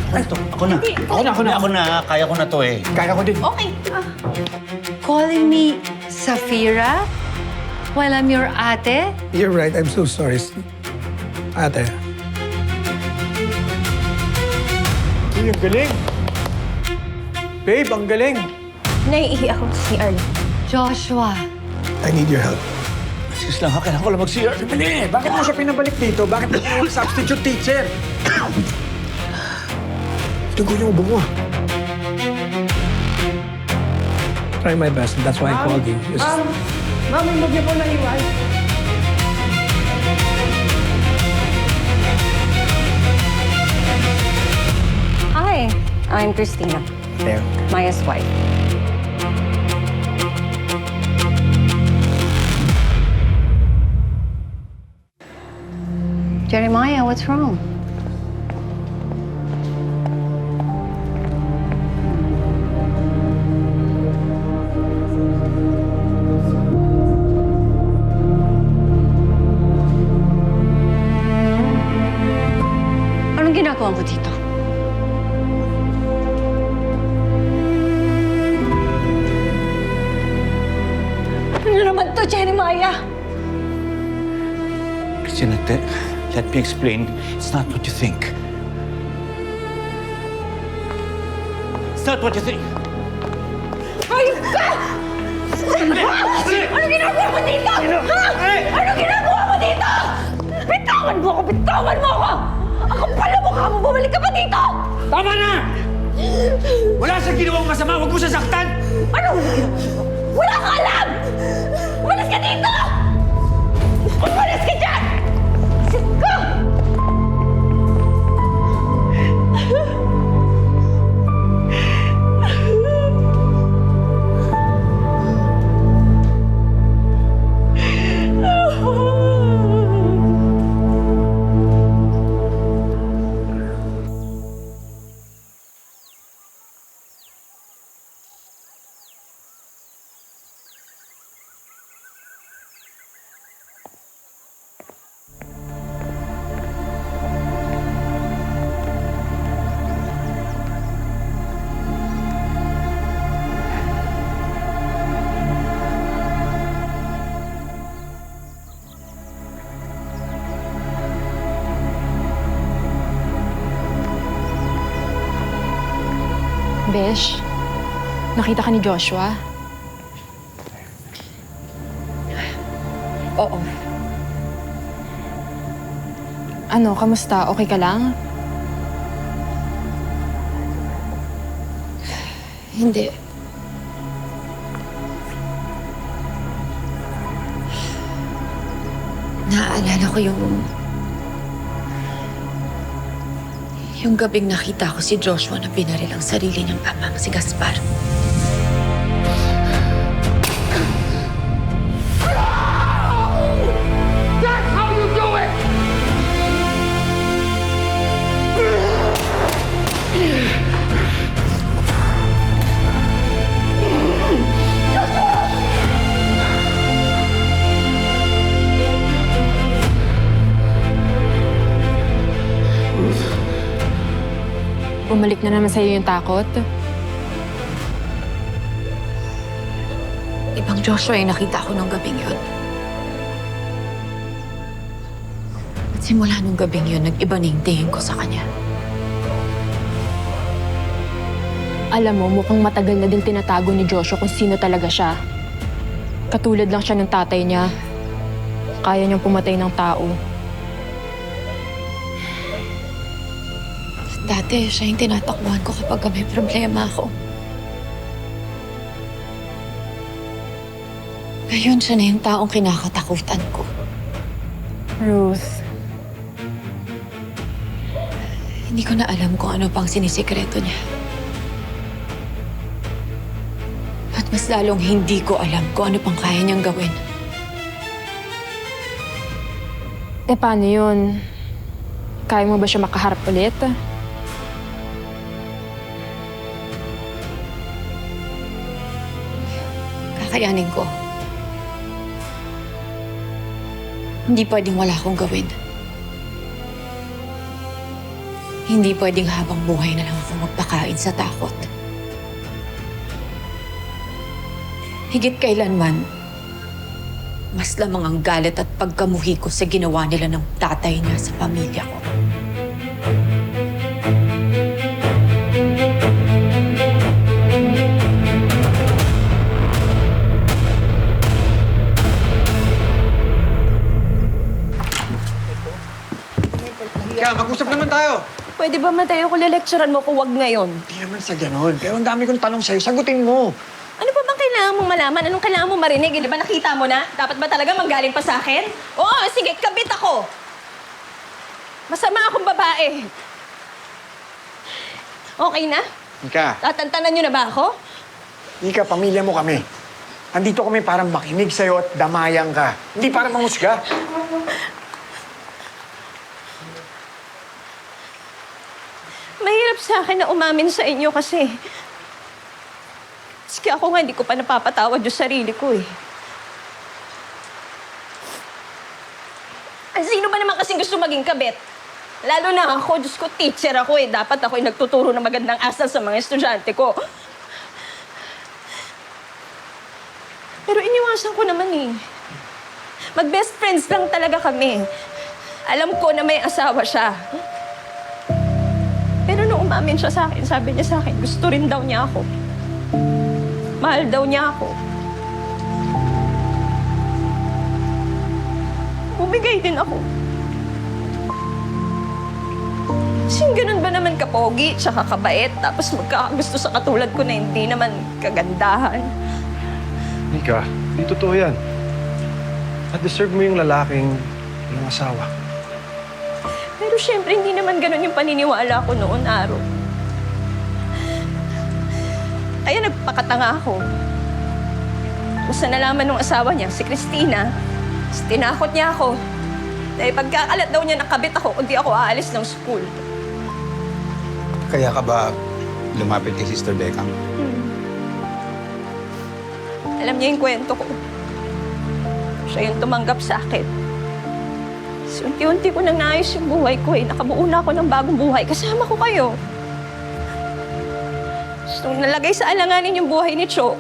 Ako na. Ako na. Kaya ko na to eh. Kaya ko din. Okay. Calling me Safira while I'm your ate? You're right. I'm so sorry. Ate. Uy, ang galing. Babe, ang galing. Naiihi ako sa CR. Joshua, I need your help. Sis lang, kailangan ko lang mag-CR. Dali! Bakit mo siya pinabalik dito? Bakit mo siya substitute teacher? Tugo niyo ubo mo. Try my best, and that's why I called you. Mami, huwag niyo po naiwan. Hi, I'm Christina, There. Maya's wife. Jeremiah, what's wrong? Anong ginagawa mo dito? Ano naman to, Jeremiah? Christina, let me explain. It's not what you think. It's not what you think. Ayun ka! Ano ginagawa mo dito? Ha? Ano ginagawa mo dito? Bitawan mo ako! Bitawan mo ako! Ang kapal na mukha mo! Bumalik ka pa dito! Tama na! Wala siyang ginawang masama. Huwag mo sasaktan! Ano? Wala kang alam! Umalis ka dito! Umalis ka dyan! Sit ka! Besh, nakita ka ni Joshua? Oo. Ano, kamusta? Okay ka lang? hindi. Naaalala ko yung gabing nakita ko si Joshua na binaril ang sarili niyang amang si Gaspar. That's how you do it! Bumalik na naman sa'yo yung takot? Ibang Joshua yung nakita ko nung gabing yun. At simula nung gabing yun, nag-iba na yung tingin ko sa kanya. Alam mo, mukhang matagal na din tinatago ni Joshua kung sino talaga siya. Katulad lang siya ng tatay niya. Kaya niyang pumatay ng tao. Dati, siya yung tinatakbuhan ko kapag may problema ako. Ngayon, siya na yung taong kinakatakutan ko. Ruth, Hindi ko na alam kung ano pang sinisikreto niya. At mas lalong hindi ko alam kung ano pang kaya niyang gawin. paano yun? Kaya mo ba siya makaharap ulit? Kakayanin ko. Hindi pwedeng wala akong gawin. Hindi pwedeng habang buhay na lang ako magpakain sa takot. Higit kailanman, mas lamang ang galit at pagkamuhi ko sa ginawa nila ng tatay niya sa pamilya ko. Ika, mag-usap naman tayo. Pwede ba Mateo kung lecturean mo ko wag ngayon? Hindi naman sa ganon. Pero ang dami kong tanong sa'yo, sagutin mo. Ano pa bang kailangan mong malaman? Anong kailangan mong marinig? Di ba nakita mo na? Dapat ba talaga manggaling pa sa akin? Oo, sige, kabit ako. Masama akong babae. Okay na? Ika, Tatantanan niyo na ba ako? Ika, pamilya mo kami. Andito kami para makinig sa'yo at damayang ka. Hindi para manghusga. Mahirap sa akin na umamin sa inyo kasi... Maski ako nga, hindi ko pa napapatawad yung sarili ko eh. Sino ba naman kasing gusto maging kabit? Lalo na ako, Diyos ko, teacher ako eh. Dapat ako'y nagtuturo ng magandang asal sa mga estudyante ko. Pero iniwasan ko naman eh. Mag-best friends lang talaga kami. Alam ko na may asawa siya. Pero nung umamin siya sa akin, sabi niya sa akin, gusto rin daw niya ako. Mahal daw niya ako. Bumigay din ako. Kasing ganun ba naman kapogi, tsaka kabait, tapos magkakagusto sa katulad ko na hindi naman kagandahan. Nika, hindi totoo yan. At deserve mo yung lalaking yung asawa. Pero syempre, hindi naman ganun yung paniniwala ko noon, Aro. Kaya nagpakatanga ako. Basta nalaman ng asawa niya, si Christina, tinakot niya ako. Dahil pagkakalat daw niya nakabit ako, kundi ako aalis ng school. Kaya ka ba lumapit kay Sister Beckham? Alam niya yung kwento ko. Siya yung tumanggap sa akin. So, unti-unti ko nang naayos yung buhay ko eh. Nakabuo na ako ng bagong buhay. Kasama ko kayo. So, nalagay sa alanganin yung buhay ni Cho.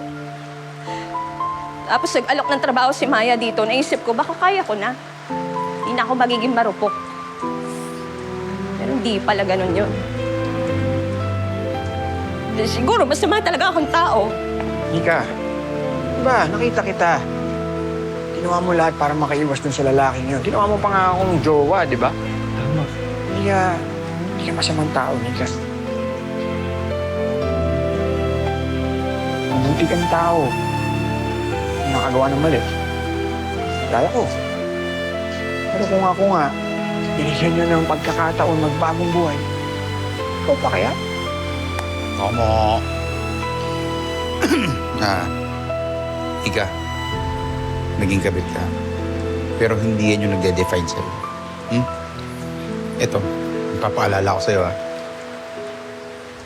Tapos nag-alok ng trabaho si Maya dito. Naisip ko, baka kaya ko na. Hindi na ako magiging marupok. Pero hindi pala ganun yun. Siguro, masama talaga akong tao. Nika, diba, nakita kita. Ginawa mo lahat para makaiwas dun sa lalaking yun. Ginawa mo pa nga akong jowa, di ba? Tama. Hindi ka masamang tao, Nika. Mabuti kang tao. Nakagawa ng mali. Daya ko. Pero kung ako nga, binigyan niyo ng pagkakataon magbagong buhay, ikaw pa kaya? Tomo. Ika, naging kabit ka. Pero hindi yan yung nagde-define sa'yo. Ito, ipapaalala ko sa'yo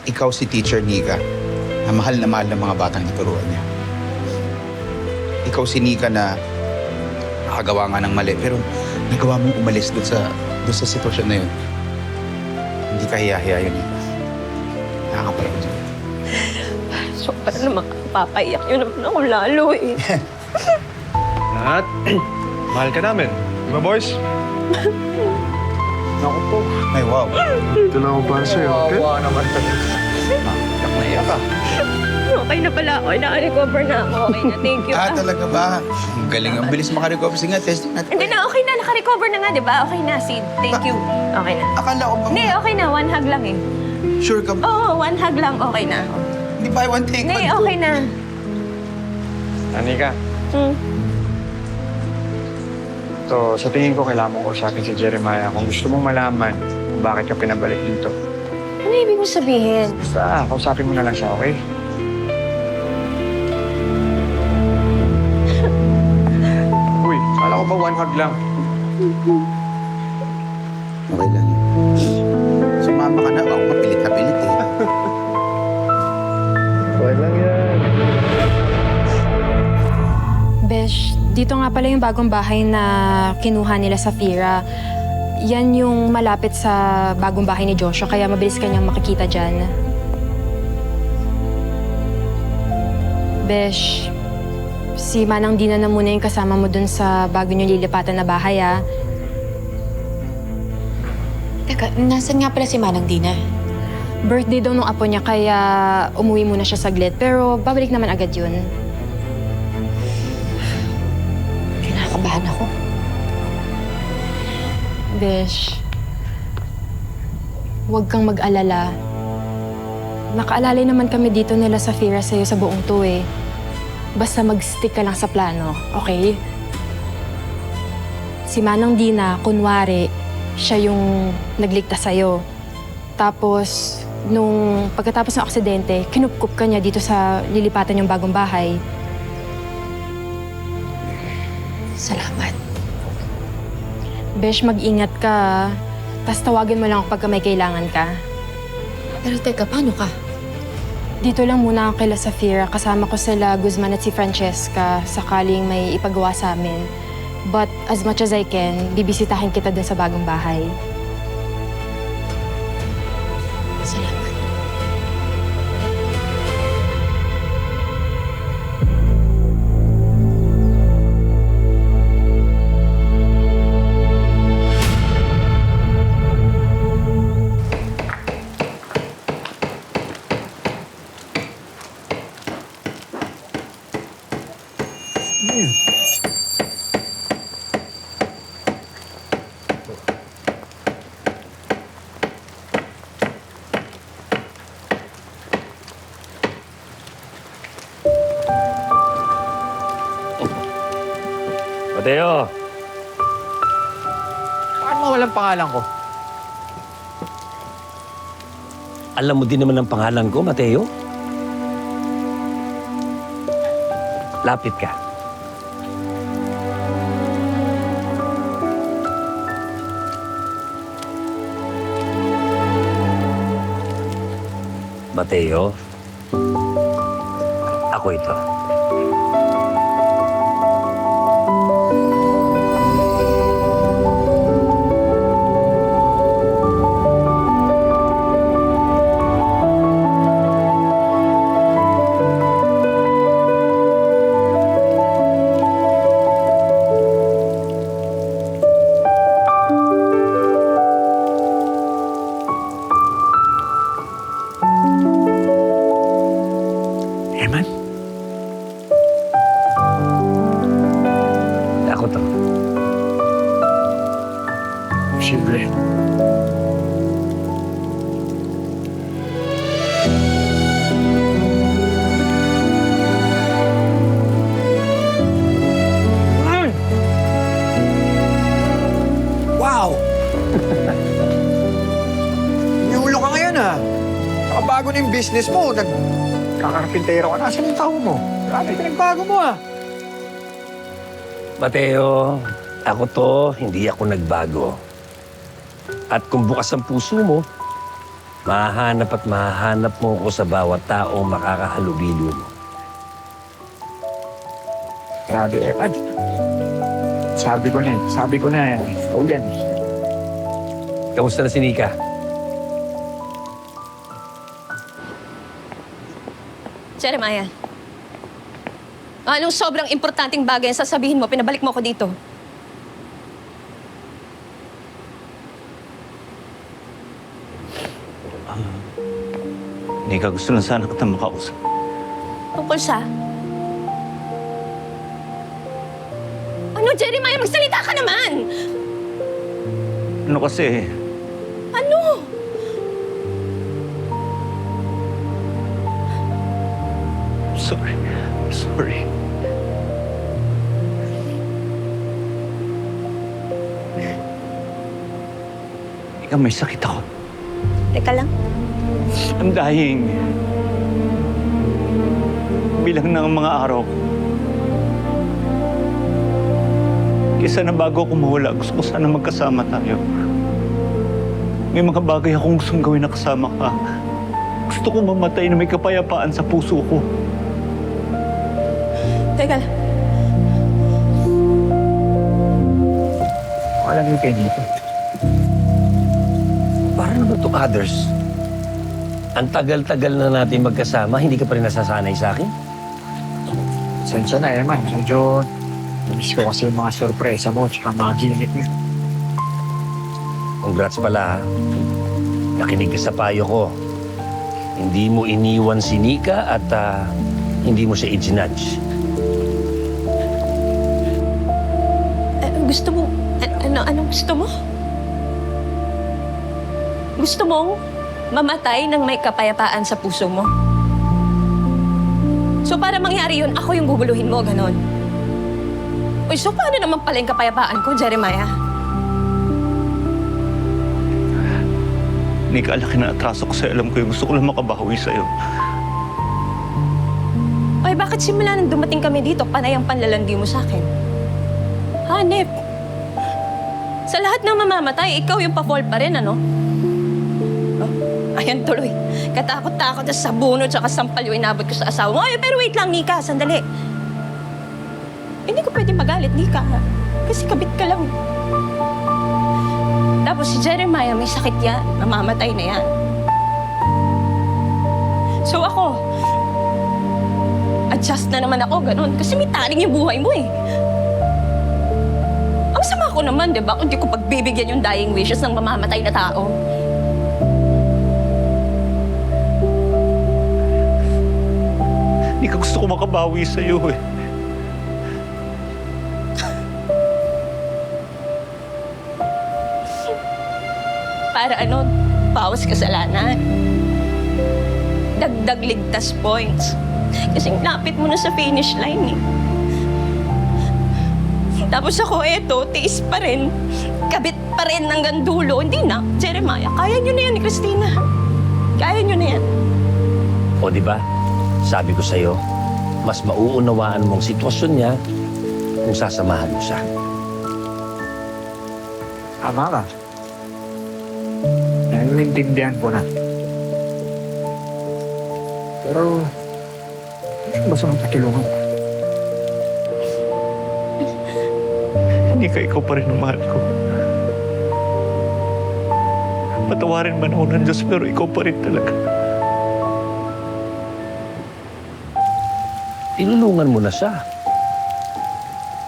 Ikaw si Teacher Nika na mahal ng mga batang naturuan niya. Ikaw si Nika na nakagawa nga ng mali, pero nagawa mong umalis doon sa sitwasyon na yun. Hindi ka hiya-hiya yun, Nika. Nakakapalaw dyan. So, parang naman papaiyak yun naman ako lalo eh. At mahal ka namin. Di ba, boys? Naku po. Ay, wow. Ito lang ako para sa'yo, okay? Kawawa naman talaga. Iyak na iyak ka. Okay na pala ako. Naka-recover na ako. Okay na. Thank you. Talaga ba? Ang galing. Ang bilis makarecover. Sige nga, testing natin. Hindi na, okay na. Naka-recover na nga, di ba? Okay na, Sid. Thank you. Okay na. Akala ko ba? Hindi, okay na. One hug lang eh. Sure ka ba? Oo, one hug lang. Okay na. Hindi ba? One take, Hindi, one go. okay na. Nika, Hmm. so sa tingin ko kailangan mo kausapin si Jeremiah kung gusto mong malaman kung bakit ka pinabalik dito. Ano ibig mo sabihin? Basta, kausapin mo na lang siya, okay? Uy, kala ko ba one hug lang? Okay lang yun. Sumama ka na. Ako mapilit na pilit eh. Okay lang yan. Besh, dito nga pala yung bagong bahay na kinuha nila sa Fira. Yan yung malapit sa bagong bahay ni Joshua, kaya mabilis kanyang makikita dyan. Besh, si Manang Dina na muna yung kasama mo dun sa bago niyo lilipatan na bahay, ah. Teka, nasan nga pala si Manang Dina? Birthday daw nung apo niya, kaya umuwi muna siya saglit. Pero babalik naman agad yun. Kinakabahan ako. Besh, huwag kang mag-alala. Nakaalalay naman kami dito nila Safira sa'yo sa buong to eh. Basta mag-stick ka lang sa plano, okay? Si Manang Dina, kunwari, siya yung nagligtas sa'yo. Tapos, nung pagkatapos ng aksidente, kinupkup ka niya dito sa lilipatan yung bagong bahay. Salamat. Besh, mag-ingat ka. Tapos tawagan mo lang ako pagka may kailangan ka. Pero teka, paano ka? Dito lang muna ako kila Safira. Kasama ko sila Guzman at si Francesca sakaling may ipagawa sa amin. But as much as I can, bibisitahin kita dun sa bagong bahay. Salamat. Mateo! Bakit mo walang pangalan ko? Alam mo din naman ang pangalan ko, Mateo. Lapit ka. Mateo, ako ito. Eman? Ako to. Siyempre. Wow! Niulo ka ngayon ah. Nakabago na yung business mo. Nagkakarpintero ka. Nasaan yung tao mo? Grabe, pinagbago mo ah. Mateo, ako to, hindi ako nagbago. At kung bukas ang puso mo, mahahanap at mahahanap mo ako sa bawat taong makakahalubilo mo. Grabe, Eman. Sabi ko na yan. O yan. Kamusta na si Nika? Jeremiah, anong sobrang importanteng bagay ang sasabihin mo, pinabalik mo ako dito? Nika, gusto lang sana kita makausap. Tungkol sa... Ano, Jeremiah? Magsalita ka naman! Ano kasi, Ano? sorry. Ika, may sakit ako. Teka lang. I'm dying. Bilang na ang mga araw ko. Kesa na bago ako mawala, gusto ko sana magkasama tayo. May mga bagay akong gustong gawin na kasama ka. Gusto ko mamatay na may kapayapaan sa puso ko. Teka lang. Alam mo kayo dito. Ano to, others? Ang tagal-tagal na natin magkasama, hindi ka pa rin nasasanay sa akin? Sensya na, Eman. Medyo namiss ko kasi yung mga sorpresa mo at mga ginit mo. Congrats pala, ha? Nakinig ka sa payo ko. Hindi mo iniwan si Nika at hindi mo siya i-nudge. Gusto mo, anong gusto mo? Gusto mong mamatay ng may kapayapaan sa puso mo? So para mangyari yun, ako yung guguluhin mo, ganon. Uy, so paano naman pala yung kapayapaan ko, Jeremiah? Nika, laki na atraso ko sa'yo. Alam ko yung gusto ko lang makabawi sa'yo. Ay, bakit simula nang dumating kami dito, panay ang panlalandi mo sa akin? Hanep. Sa lahat ng mamamatay, ikaw yung pa-fall pa rin, ano? Oh, ayan tuloy. Katakot-takot na sa bunod at sampal yung inabot ko sa asawa mo. Ay, pero wait lang, Nika, sandali. Hindi ko pwede magalit, Nika. Kasi kabit ka lang. Tapos si Jeremiah, may sakit yan. Mamamatay na yan. So ako, adjust na naman ako, ganun. Kasi may taling yung buhay mo eh. Ang sama ko naman, di ba? Kung di ko pagbibigyan yung dying wishes ng mamamatay na tao. Nika, gusto ko makabawi sa'yo eh. Para ano, bawas kasalanan. Dagdag ligtas points. Kasi lapit mo na sa finish line eh. Tapos ako, eto, tiis pa rin. Kabit pa rin hanggang dulo. Hindi na, Jeremiah, kaya nyo na yan ni Christina. Kaya nyo na yan. O di ba? Sabi ko sa'yo, mas mauunawaan mong sitwasyon niya kung sasamahan mo siya. Tama ka. Naiintindihan ko na. Pero, basta mong pakilungan. Nika, ikaw pa rin ang mahal ko. Patawarin man ako ng Diyos, pero ikaw pa rin talaga. Tinulungan mo na siya.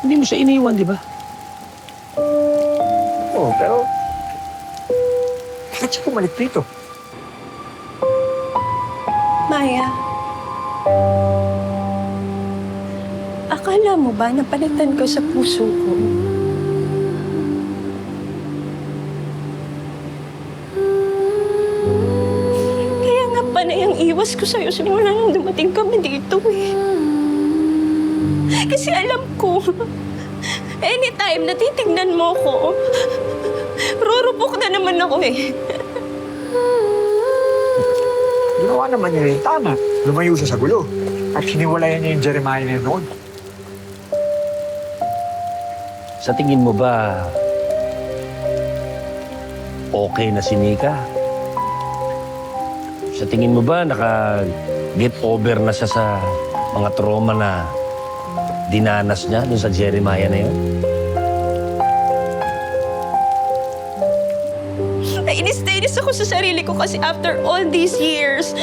Hindi mo siya iniwan, di ba? Oo, pero... Bakit siya pumalit dito? Maya, akala mo ba napalitan ko sa puso ko? Kaya nga panay ang iwas ko sa'yo simula nang dumating kami dito eh. Kasi alam ko, anytime na titignan mo ko, rurupok na naman ako eh. Ginawa naman niya yung tama. Lumayo siya sa gulo. At hiniwalayan niya yung Jeremiah na yun noon. Sa tingin mo ba, okay na si Nika? Sa tingin mo ba, naka-get over na siya sa mga trauma na dinanas niya dun sa Jeremiah na yun? Nainis ako sa sarili ko kasi after all these years,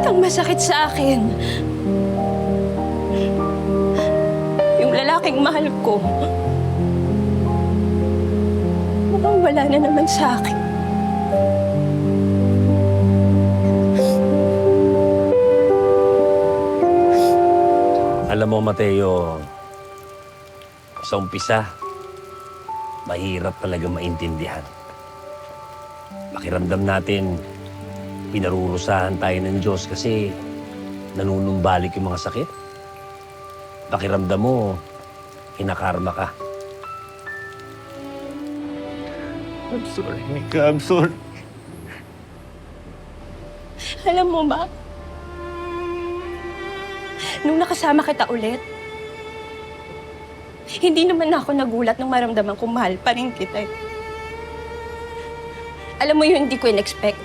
ang masakit sa akin, yung lalaking mahal ko, mukhang wala na naman sa akin. Alam mo, Mateo, sa umpisa, mahirap talaga maintindihan. Pakiramdam natin, pinarurusahan tayo ng Diyos kasi nanunumbalik yung mga sakit. Pakiramdam mo, kinakarma ka. I'm sorry, Nika. I'm sorry. Alam mo ba, nung nakasama kita ulit, hindi naman ako nagulat nung maramdaman kong mahal pa rin kita. Alam mo yun, hindi ko in-expect.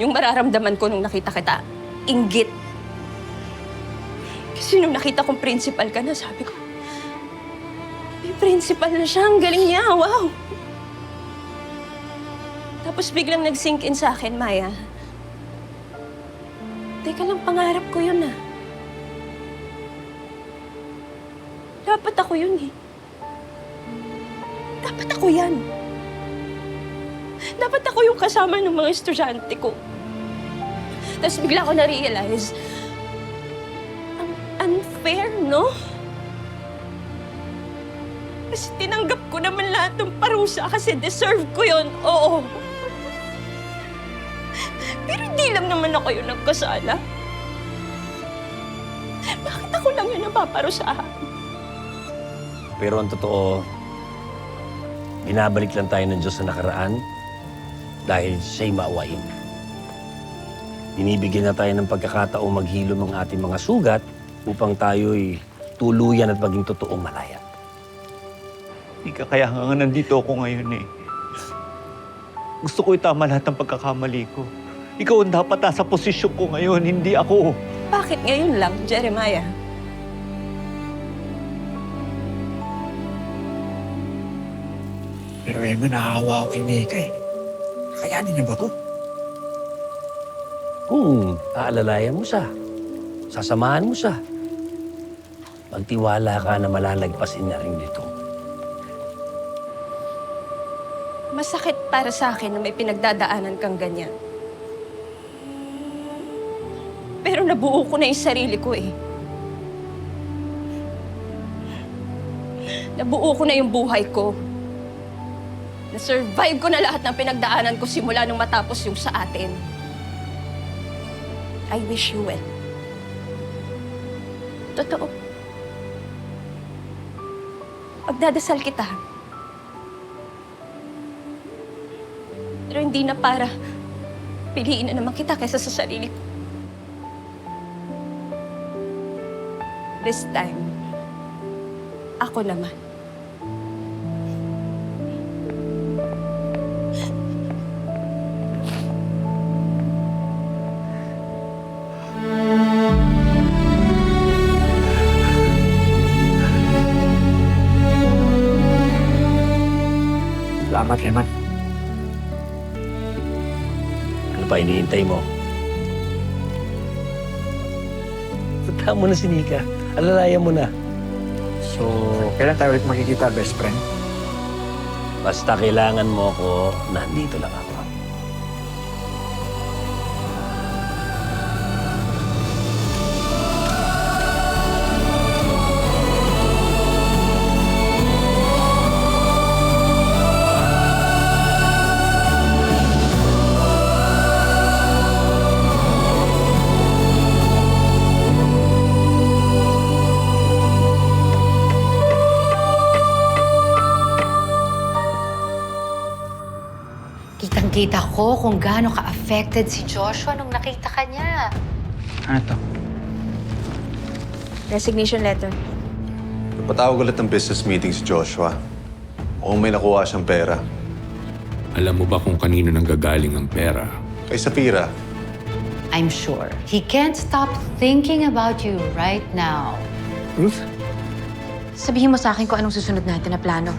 Yung mararamdaman ko nung nakita kita, inggit. Kasi nung nakita kong principal ka na, sabi ko, may Principal na siya. Ang galing niya. Wow! Tapos biglang nag-sink in sa akin, Maya. Teka lang, pangarap ko yun ah. Dapat ako yun eh. Dapat ako yan. Dapat ako yung kasama ng mga estudyante ko. Tapos bigla ko na-realize, ang unfair, no? Kasi tinanggap ko naman lahat ng parusa kasi deserve ko yun, oo. Pero hindi lang naman ako yung nagkasala. Bakit ako lang yung napaparusahan? Pero ang totoo, binabalik lang tayo ng Diyos sa nakaraan dahil siya'y maawain. Binibigyan na tayo ng pagkakataong maghilom ang ating mga sugat upang tayo'y tuluyan at maging totoong malaya. Nika, kaya nga nandito ako ngayon eh. Gusto ko itama lahat ng pagkakamali ko. Ikaw ang dapat nasa posisyon ko ngayon, hindi ako. Bakit ngayon lang, Jeremiah? Pero Emma, nakahawa ako kay Nika eh. Kayanin niya ba to? Kung aalalayan mo siya, sasamahan mo siya, magtiwala ka na malalagpasin niya rin dito. Masakit para sa akin na may pinagdadaanan kang ganyan. Pero nabuo ko na yung sarili ko eh. Nabuo ko na yung buhay ko. Na-survive ko na lahat ng pinagdaanan ko simula nung matapos yung sa atin. I wish you well. Totoo. Pagdadasal kita. Pero hindi na para piliin na naman kita kaysa sa sarili ko. This time, ako naman. Salamat, Emma. Ano pa iniintay mo? Punta mo na si Nika. Alalayan mo na. So, kailan tayo ulit makikita, best friend? Basta kailangan mo ako, nandito lang ako. Kitang-kita ko kung gaano ka-affected si Joshua nung nakita ka niya. Ano to? Resignation letter. Napatawag ulit ng business meeting si Joshua. Mukhang may nakuha siyang pera. Alam mo ba kung kanino nanggagaling ang pera? Kay Safira. I'm sure he can't stop thinking about you right now. Ruth? Sabihin mo sa akin kung anong susunod natin na plano.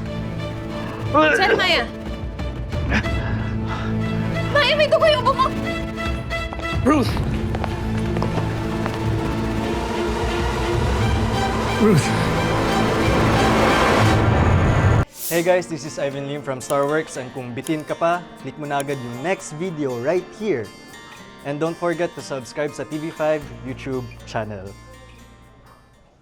Jeremiah! Maya, may dugo yung ubo mo! Ruth! Ruth! Hey guys, this is Ivan Lim from Starworks, and kung bitin ka pa, click mo na agad yung next video right here. And don't forget to subscribe sa TV5 YouTube channel.